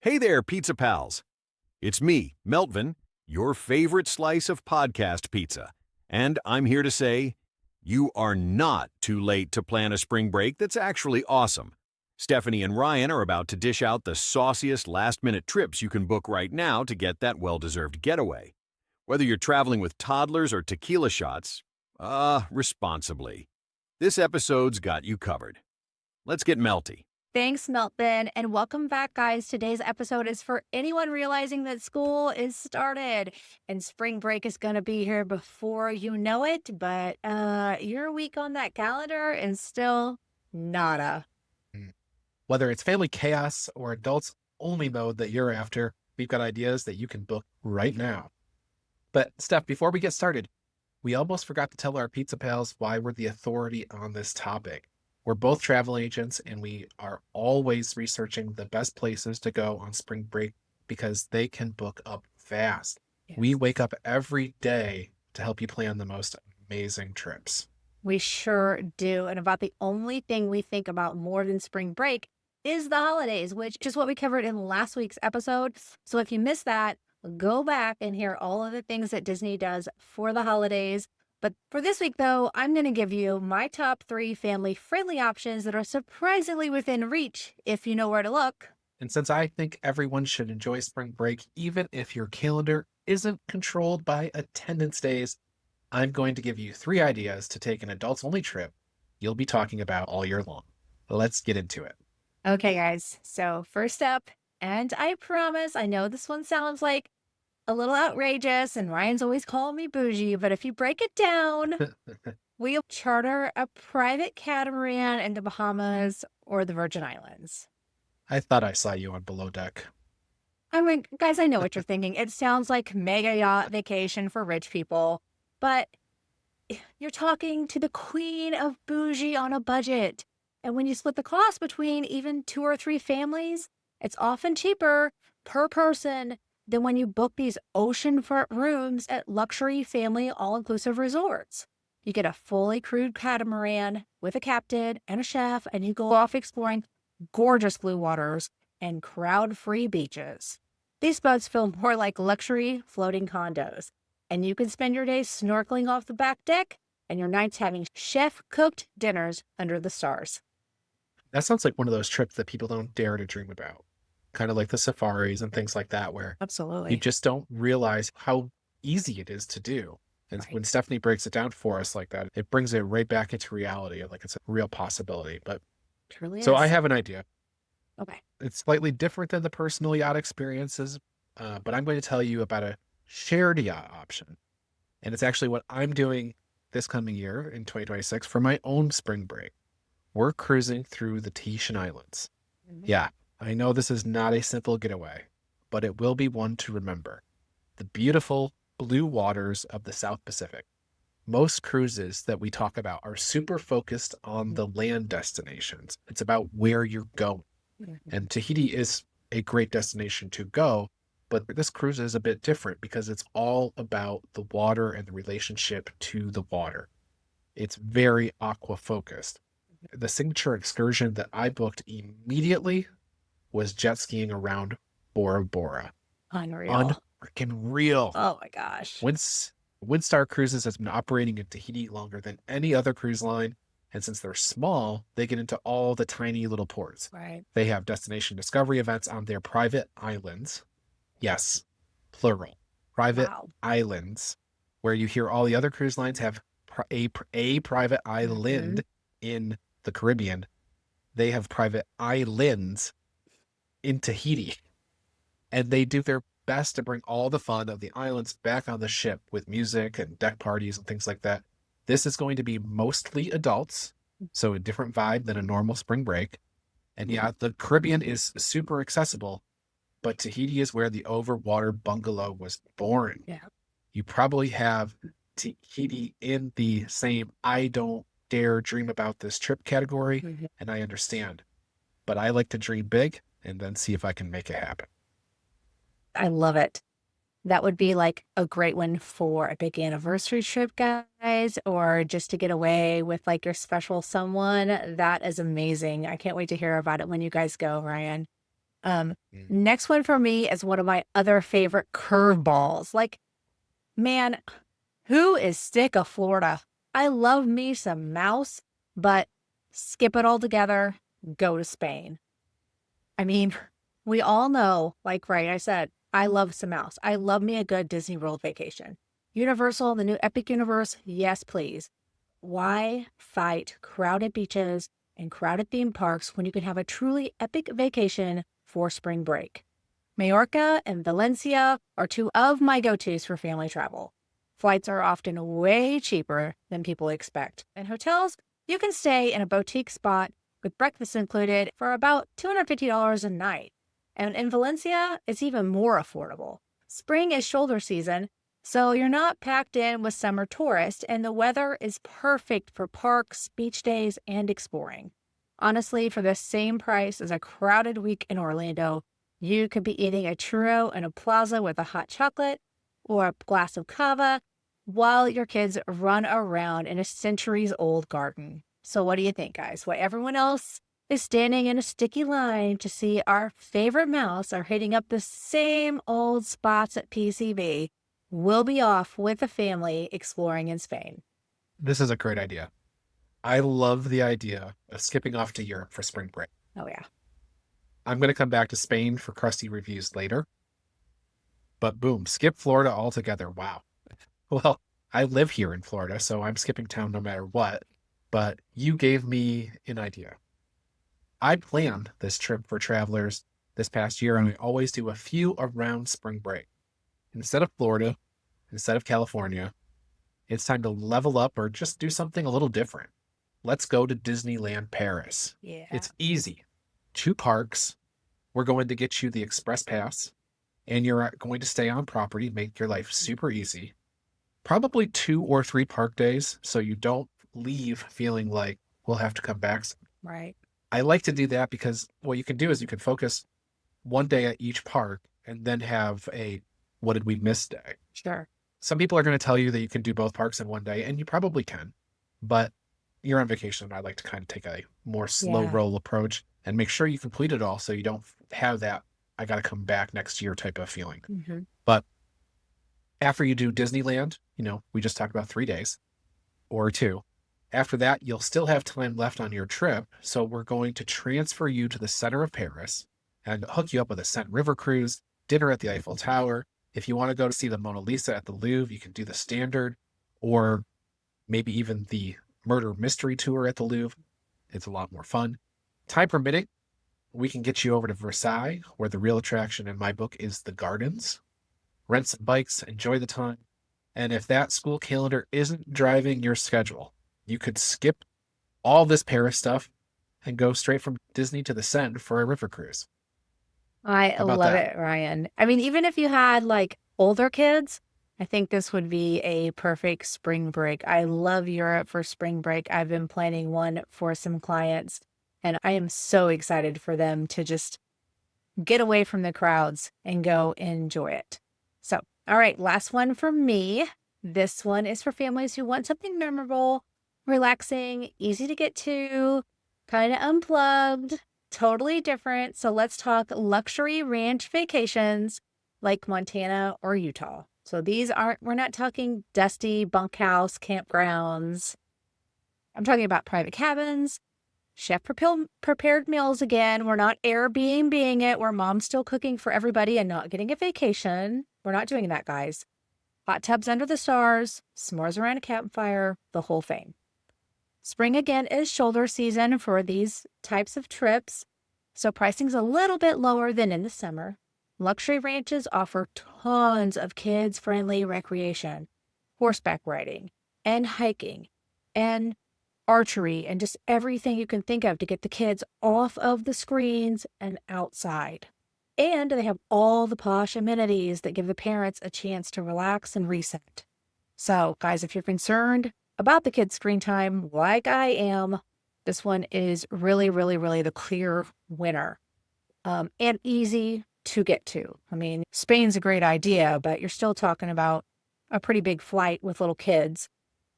Hey there, pizza pals. It's me, Meltvin, your favorite slice of podcast pizza. And I'm here to say, you are not too late to plan a spring break that's actually awesome. Stephanie and Ryan are about to dish out the sauciest last-minute trips you can book right now to get that well-deserved getaway. Whether you're traveling with toddlers or tequila shots, responsibly. This episode's got you covered. Let's get melty. Thanks, Melton, and welcome back, guys. Today's episode is for anyone realizing that school is started and spring break is going to be here before you know it, but you're a week on that calendar and still nada. Whether it's family chaos or adults only mode that you're after, we've got ideas that you can book right now. But Steph, before we get started, we almost forgot to tell our pizza pals why we're the authority on this topic. We're both travel agents and we are always researching the best places to go on spring break because they can book up fast. Yes. We wake up every day to help you plan the most amazing trips. We sure do. And about the only thing we think about more than spring break is the holidays, which is what we covered in last week's episode. So if you missed that, go back and hear all of the things that Disney does for the holidays. But for this week, though, I'm going to give you my top 3 family-friendly options that are surprisingly within reach if you know where to look. And since I think everyone should enjoy spring break, even if your calendar isn't controlled by attendance days, I'm going to give you 3 ideas to take an adults-only trip you'll be talking about all year long. Let's get into it. Okay, guys. So first up, and I promise, I know this one sounds like a little outrageous, and Ryan's always calling me bougie, but if you break it down, we'll charter a private catamaran in the Bahamas or the Virgin Islands. I thought I saw you on Below Deck. I mean, guys, I know what you're thinking. It sounds like mega yacht vacation for rich people, but you're talking to the queen of bougie on a budget. And when you split the cost between even 2 or 3 families, it's often cheaper per person than when you book these oceanfront rooms at luxury family all-inclusive resorts. You get a fully crewed catamaran with a captain and a chef, and you go off exploring gorgeous blue waters and crowd-free beaches. These boats feel more like luxury floating condos, and you can spend your days snorkeling off the back deck and your nights having chef-cooked dinners under the stars. That sounds like one of those trips that people don't dare to dream about. Kind of like the safaris and things like that, where Absolutely. you just don't realize how easy it is to do. And Right. when Stephanie breaks it down for us like that, it brings it right back into reality, like it's a real possibility. But Truly so is. I have an idea. Okay. It's slightly different than the personal yacht experiences, but I'm going to tell you about a shared yacht option. And it's actually what I'm doing this coming year in 2026 for my own spring break. We're cruising through the Tahitian Islands. Yeah, I know this is not a simple getaway, but it will be one to remember. The beautiful blue waters of the South Pacific. Most cruises that we talk about are super focused on the land destinations. It's about where you're going. And Tahiti is a great destination to go, but this cruise is a bit different because it's all about the water and the relationship to the water. It's very aqua focused. The signature excursion that I booked immediately was jet skiing around Bora Bora. Unreal. Unfreaking real. Oh my gosh. Windstar Cruises has been operating in Tahiti longer than any other cruise line. And since they're small, they get into all the tiny little ports. Right. They have destination discovery events on their private islands. Yes, plural. Private Wow. islands, where you hear all the other cruise lines have a private island in the Caribbean. They have private islands in Tahiti. And they do their best to bring all the fun of the islands back on the ship with music and deck parties and things like that. This is going to be mostly adults, so a different vibe than a normal spring break. And yeah, the Caribbean is super accessible, but Tahiti is where the overwater bungalow was born. Yeah. You probably have Tahiti in the same I don't dare dream about this trip category, and I understand. But I like to dream big and then see if I can make it happen. I love it. That would be like a great one for a big anniversary trip, guys, or just to get away with like your special someone. That is amazing. I can't wait to hear about it when you guys go, Ryan. Next one for me is one of my other favorite curveballs. Like, man, who is sick of Florida? I love me some mouse, but skip it all together, go to Spain. I mean, we all know, like, right, I said, I love some mouse. I love me a good Disney World vacation. Universal, the new Epic Universe, yes, please. Why fight crowded beaches and crowded theme parks when you can have a truly epic vacation for spring break? Majorca and Valencia are two of my go-tos for family travel. Flights are often way cheaper than people expect. And hotels, you can stay in a boutique spot with breakfast included for about $250 a night. And in Valencia, it's even more affordable. Spring is shoulder season, so you're not packed in with summer tourists, and the weather is perfect for parks, beach days, and exploring. Honestly, for the same price as a crowded week in Orlando, you could be eating a churro in a plaza with a hot chocolate or a glass of cava while your kids run around in a centuries-old garden. So what do you think, guys? While everyone else is standing in a sticky line to see our favorite mouse are hitting up the same old spots at PCB, we'll be off with the family exploring in Spain. This is a great idea. I love the idea of skipping off to Europe for spring break. Oh, yeah. I'm going to come back to Spain for Crusty reviews later. But boom, skip Florida altogether. Wow. Well, I live here in Florida, so I'm skipping town no matter what. But you gave me an idea. I planned this trip for travelers this past year, and I always do a few around spring break. Instead of Florida, instead of California, it's time to level up or just do something a little different. Let's go to Disneyland Paris. Yeah. It's easy. 2 parks. We're going to get you the express pass, and you're going to stay on property, make your life super easy. Probably 2 or 3 park days, so you don't leave feeling like we'll have to come back. Right. I like to do that because what you can do is you can focus one day at each park and then have a what did we miss day. Sure. Some people are going to tell you that you can do both parks in one day, and you probably can. But you're on vacation. I like to kind of take a more slow roll approach and make sure you complete it all so you don't have that I got to come back next year type of feeling. Mm-hmm. But after you do Disneyland, we just talked about 3 days or 2. After that, you'll still have time left on your trip. So we're going to transfer you to the center of Paris and hook you up with a Seine River cruise, dinner at the Eiffel Tower. If you want to go to see the Mona Lisa at the Louvre, you can do the standard, or maybe even the murder mystery tour at the Louvre. It's a lot more fun. Time permitting, we can get you over to Versailles, where the real attraction in my book is the gardens. Rent some bikes, enjoy the time. And if that school calendar isn't driving your schedule, you could skip all this Paris stuff and go straight from Disney to the Seine for a river cruise. I love it, Ryan. I mean, even if you had like older kids, I think this would be a perfect spring break. I love Europe for spring break. I've been planning one for some clients, and I am so excited for them to just get away from the crowds and go enjoy it. So, all right, last one for me. This one is for families who want something memorable, relaxing, easy to get to, kind of unplugged, totally different. So let's talk luxury ranch vacations like Montana or Utah. So we're not talking dusty bunkhouse campgrounds. I'm talking about private cabins, chef prepared meals again. We're not Airbnb-ing it where mom's still cooking for everybody and not getting a vacation. We're not doing that, guys. Hot tubs under the stars, s'mores around a campfire, the whole thing. Spring again is shoulder season for these types of trips, so pricing's a little bit lower than in the summer. Luxury ranches offer tons of kids-friendly recreation, horseback riding, and hiking, and archery, and just everything you can think of to get the kids off of the screens and outside. And they have all the posh amenities that give the parents a chance to relax and reset. So, guys, if you're concerned about the kids' screen time, like I am, this one is really, really, really the clear winner. And easy to get to. I mean, Spain's a great idea, but you're still talking about a pretty big flight with little kids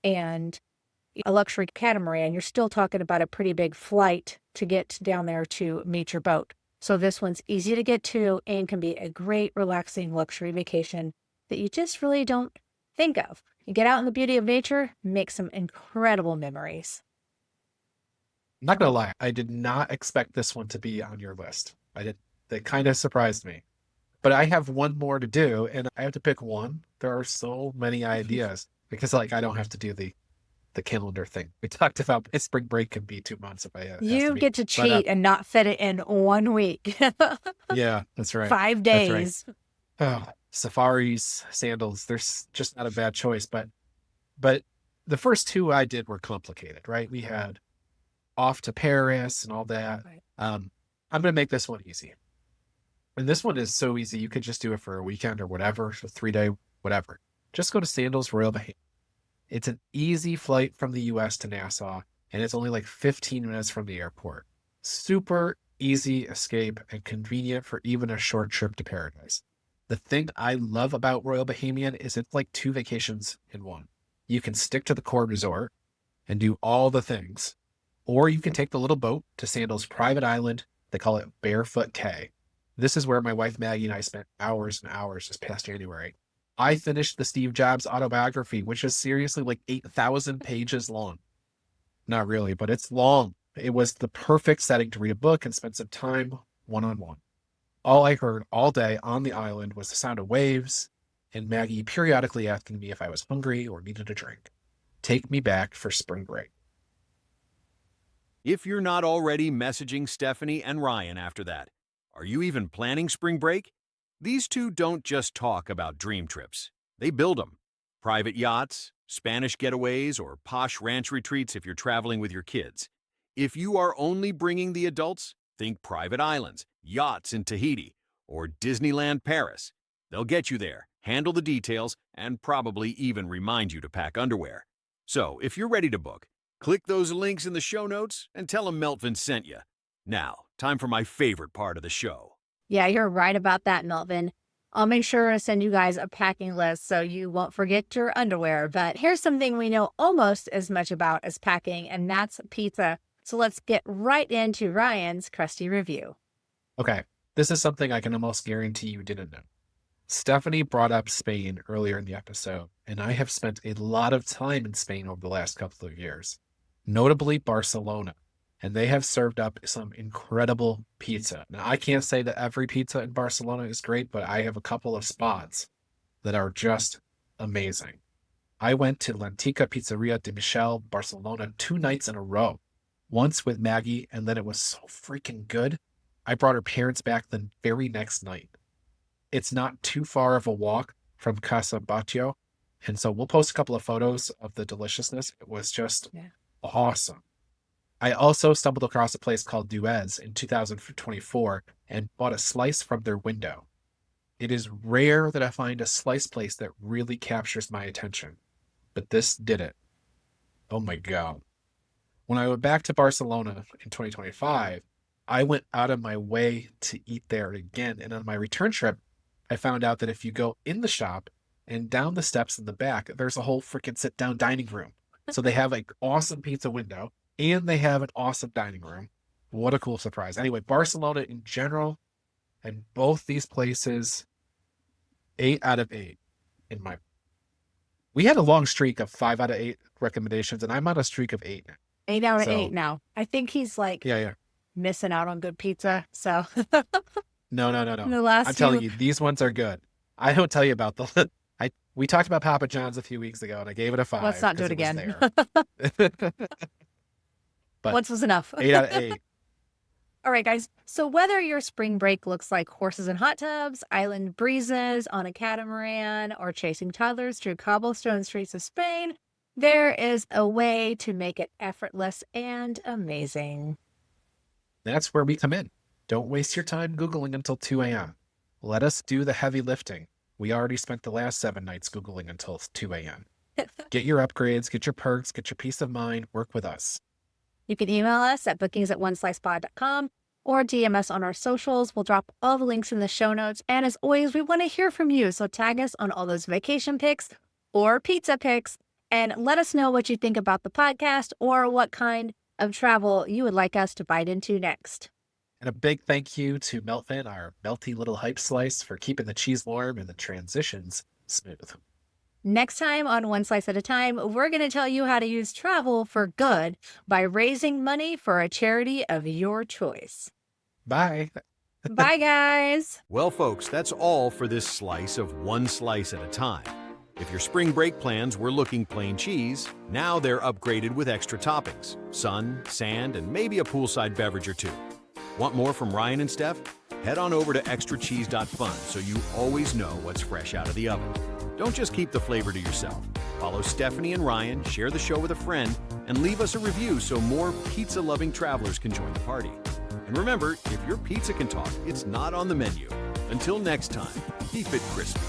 and a luxury catamaran. You're still talking about a pretty big flight to get down there to meet your boat. So this one's easy to get to and can be a great, relaxing luxury vacation that you just really don't think of. You get out in the beauty of nature, make some incredible memories. I'm not gonna lie, I did not expect this one to be on your list. I did. That kind of surprised me. But I have one more to do, and I have to pick one. There are so many ideas because, like, I don't have to do the calendar thing. We talked about my spring break can be 2 months if I has to You be. get to But cheat and not fit it in 1 week. yeah, that's right. 5 That's right. days. Oh, safaris, sandals. There's just not a bad choice. But the first two I did were complicated, right? We had off to Paris and all that. Right. I'm gonna make this one easy. And this one is so easy. You could just do it for a weekend or whatever, so 3-day, whatever. Just go to Sandals Royal Bahamian. It's an easy flight from the US to Nassau, and it's only like 15 minutes from the airport. Super easy escape and convenient for even a short trip to paradise. The thing I love about Royal Bahamian is it's like 2 vacations in one. You can stick to the core resort and do all the things, or you can take the little boat to Sandals' private island. They call it Barefoot Cay. This is where my wife Maggie and I spent hours and hours this past January. I finished the Steve Jobs autobiography, which is seriously like 8,000 pages long. Not really, but it's long. It was the perfect setting to read a book and spend some time one-on-one. All I heard all day on the island was the sound of waves and Maggie periodically asking me if I was hungry or needed a drink. Take me back for spring break. If you're not already messaging Stephanie and Ryan after that, are you even planning spring break? These two don't just talk about dream trips. They build them. Private yachts, Spanish getaways, or posh ranch retreats if you're traveling with your kids. If you are only bringing the adults, think private islands, yachts in Tahiti, or Disneyland Paris. They'll get you there, handle the details, and probably even remind you to pack underwear. So, if you're ready to book, click those links in the show notes and tell them Meltvin sent you. Now, time for my favorite part of the show. Yeah, you're right about that, Melvin. I'll make sure to send you guys a packing list so you won't forget your underwear. But here's something we know almost as much about as packing, and that's pizza. So let's get right into Ryan's Crusty review. Okay, this is something I can almost guarantee you didn't know. Stephanie brought up Spain earlier in the episode, and I have spent a lot of time in Spain over the last couple of years, notably Barcelona, and they have served up some incredible pizza. Now, I can't say that every pizza in Barcelona is great, but I have a couple of spots that are just amazing. I went to L'Antica Pizzeria de Michel, Barcelona 2 nights in a row, once with Maggie, and then it was so freaking good. I brought her parents back the very next night. It's not too far of a walk from Casa Batlló, and so we'll post a couple of photos of the deliciousness. It was just awesome. I also stumbled across a place called Duez in 2024 and bought a slice from their window. It is rare that I find a slice place that really captures my attention, but this did it. Oh my God. When I went back to Barcelona in 2025, I went out of my way to eat there again. And on my return trip, I found out that if you go in the shop and down the steps in the back, there's a whole freaking sit-down dining room. So they have an awesome pizza window and they have an awesome dining room. What a cool surprise. Anyway, Barcelona in general and both these places, 8 out of 8 in my. We had a long streak of 5 out of 8 recommendations, and I'm on a streak of 8 now. 8 out of So- 8 now. I think he's like Yeah. missing out on good pizza. So No. the last I'm telling few- you, these ones are good. I don't tell you about the. We talked about Papa John's a few weeks ago, and I gave it a 5. Let's not do it 'cause again. was there. But Once was enough. 8 out of 8. All right, guys. So whether your spring break looks like horses and hot tubs, island breezes on a catamaran, or chasing toddlers through cobblestone streets of Spain, there is a way to make it effortless and amazing. That's where we come in. Don't waste your time Googling until 2 a.m. Let us do the heavy lifting. We already spent the last 7 nights Googling until 2 a.m. Get your upgrades, get your perks, get your peace of mind, work with us. You can email us at bookings@oneslicepod.com or DM us on our socials. We'll drop all the links in the show notes. And as always, we want to hear from you. So tag us on all those vacation pics or pizza pics and let us know what you think about the podcast or what kind of travel you would like us to bite into next. And a big thank you to Meltvin, our melty little hype slice, for keeping the cheese warm and the transitions smooth. Next time on One Slice at a Time, we're going to tell you how to use travel for good by raising money for a charity of your choice. Bye. Bye, guys. Well, folks, that's all for this slice of One Slice at a Time. If your spring break plans were looking plain cheese, now they're upgraded with extra toppings, sun, sand, and maybe a poolside beverage or two. Want more from Ryan and Steph? Head on over to extracheese.fun so you always know what's fresh out of the oven. Don't just keep the flavor to yourself. Follow Stephanie and Ryan, share the show with a friend, and leave us a review so more pizza-loving travelers can join the party. And remember, if your pizza can talk, it's not on the menu. Until next time, keep it crispy.